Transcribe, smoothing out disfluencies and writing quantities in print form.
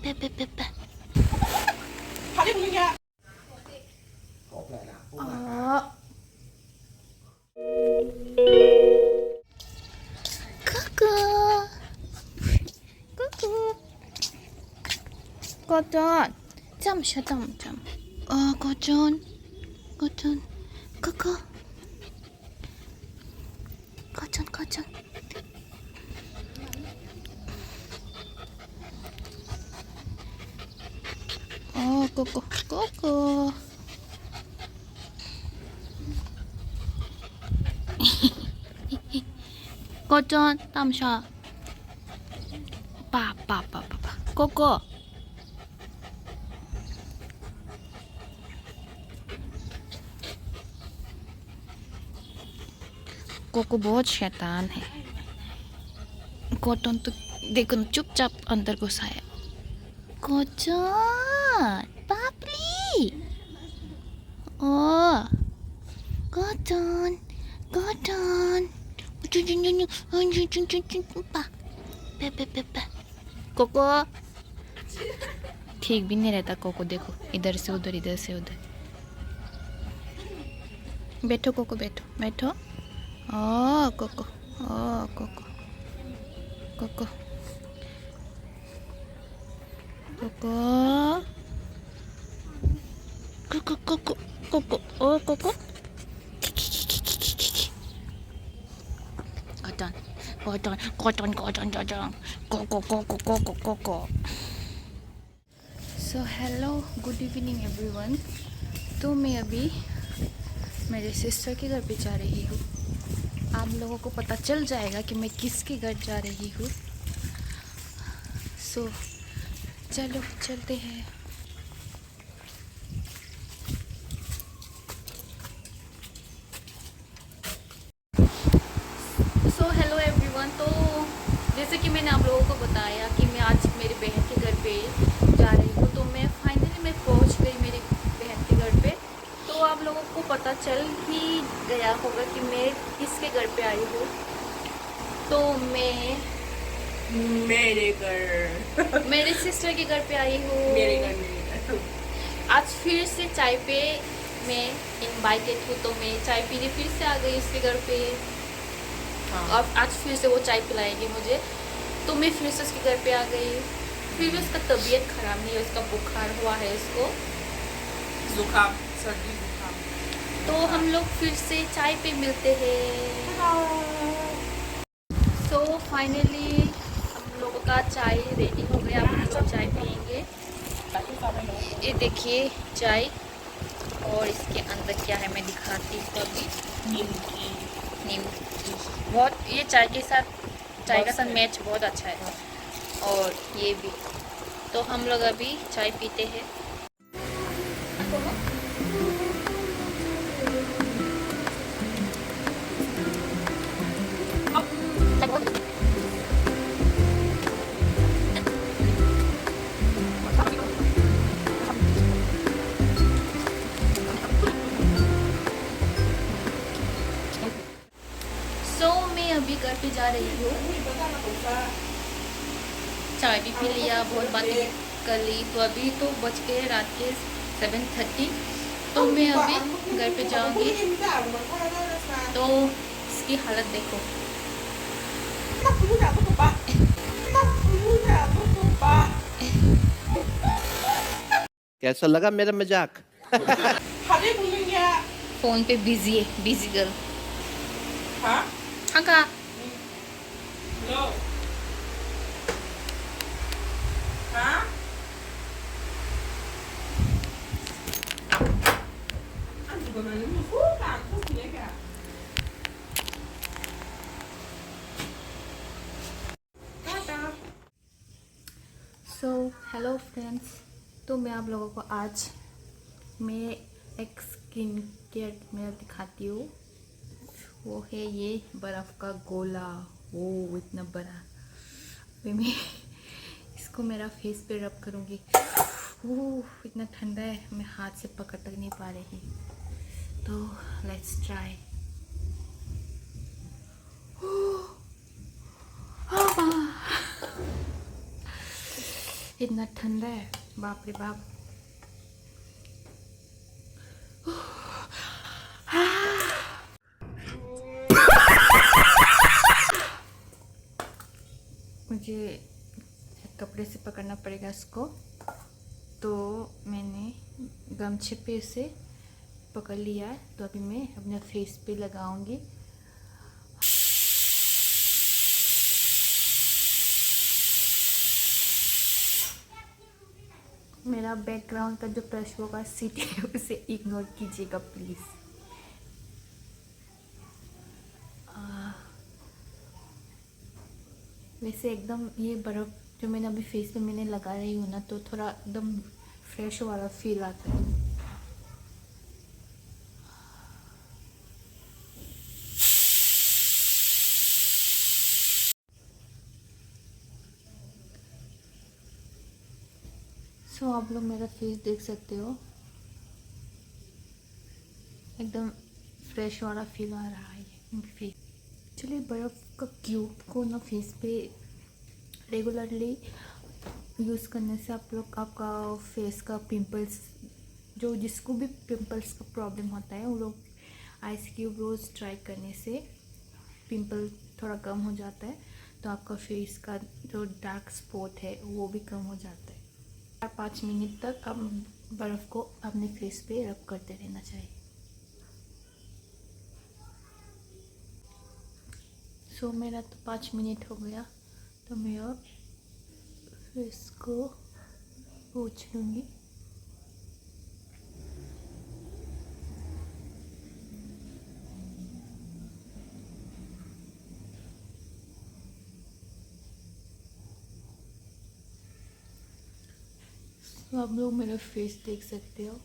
빼빼빼빼. 다리 보이냐? 어. 꾸꾸. 꾸꾸. 거전. 잠. 거전. 꾸꾸. 거전. 꾸꾸. 거전. 땀샤. 빠. 꾸꾸. Cocoa बहुत शैतान है। कॉटन तो देखो ना चुपचाप अंदर घुसाया। कॉटन पापली ओ कॉटन पा पे कोको ठीक भी नहीं रहता कोको। देखो इधर से उधर बैठो कोको बैठो। ओ Coco Coco. So hello good evening everyone. तो मैं अभी मेरे सिस्टर के घर पे जा रही हूँ। आप लोगों को पता चल जाएगा कि मैं किसके घर जा रही हूँ। सो चलो चलते हैं। So hello everyone. तो जैसे कि मैंने आप लोगों को बताया कि मैं आज मेरी बहन के घर पे जा रही हूँ। तो मैं फाइनली पहुँच गई मेरी बहन के घर पे। तो आप लोगों को पता चल ही गया होगा कि मैं किसके घर पे आई हूँ। तो मैं मेरे सिस्टर के घर पे आई हूँ। आज फिर से चाय पे मैं इनवाइटेड हूँ। तो मैं चाय पीने फिर से आ गई उसके घर पे। और आज फिर से वो चाय पिलाएगी मुझे। तो मैं फिर से उसके घर पे आ गई। फिर भी उसका तबीयत खराब नहीं है, उसका बुखार हुआ है उसको, जुकाम सर्दी जुकाम। तो हम लोग फिर से चाय पे मिलते हैं। सो फाइनली हम लोगों का चाय रेडी हो गया। हम लोग चाय पियेंगे। ये देखिए चाय, और इसके अंदर क्या है मैं दिखाती हूँ अभी। नीम की बहुत, ये चाय के साथ मैच बहुत अच्छा है। और ये भी। तो हम लोग अभी चाय पीते हैं। मैं अभी घर पे जा रही हूँ। चाय भी पी लिया, बहुत बातें कर ली। तो अभी तो बज गए रात के 7:30। तो मैं अभी घर पे जाऊंगी। तो इसकी हालत देखो। कैसा लगा मेरा मजाक? फोन पे बिजी है, बिजी गर्ल। हाँ का लो हाँ सो हेलो फ्रेंड्स। तो मैं आप लोगों को आज मैं एक स्किन केयर मेरा दिखाती हूँ। वो है ये बर्फ़ का गोला। वो इतना बड़ा। अभी मैं इसको मेरा फेस पे रब करूँगी। ओह इतना ठंडा है, मैं हाथ से पकड़ तक नहीं पा रही। तो लेट्स ट्राई। इतना ठंडा है, बाप रे बाप। मुझे कपड़े से पकड़ना पड़ेगा इसको, तो मैंने गमछे पे इसे पकड़ लिया है। तो अभी मैं अपने फेस पे लगाऊंगी। मेरा बैकग्राउंड का जो पशुओं का सीट है उसे इग्नोर कीजिएगा प्लीज़। वैसे एकदम ये बर्फ़ जो मैंने अभी फेस पे मैंने लगा रही हूँ ना, तो थोड़ा एकदम फ्रेश वाला फील आता है। सो आप लोग मेरा फेस देख सकते हो, एकदम फ्रेश वाला फील आ रहा है फेस। चलिए बर्फ़ का क्यूब को ना फेस पे रेगुलरली यूज़ करने से आप लोग आपका फेस का पिंपल्स, जो जिसको भी पिंपल्स का प्रॉब्लम होता है, वो लोग आइस क्यूब रोज़ ट्राई करने से पिंपल थोड़ा कम हो जाता है। तो आपका फेस का जो डार्क स्पॉट है वो भी कम हो जाता है। 4-5 मिनट तक आप बर्फ़ को अपने फेस पे रब करते रहना चाहिए। सो मेरा तो 5 मिनट हो गया, तो मैं अब फेस को पोंछ लूँगी। तो आप लोग मेरा फेस देख सकते हो।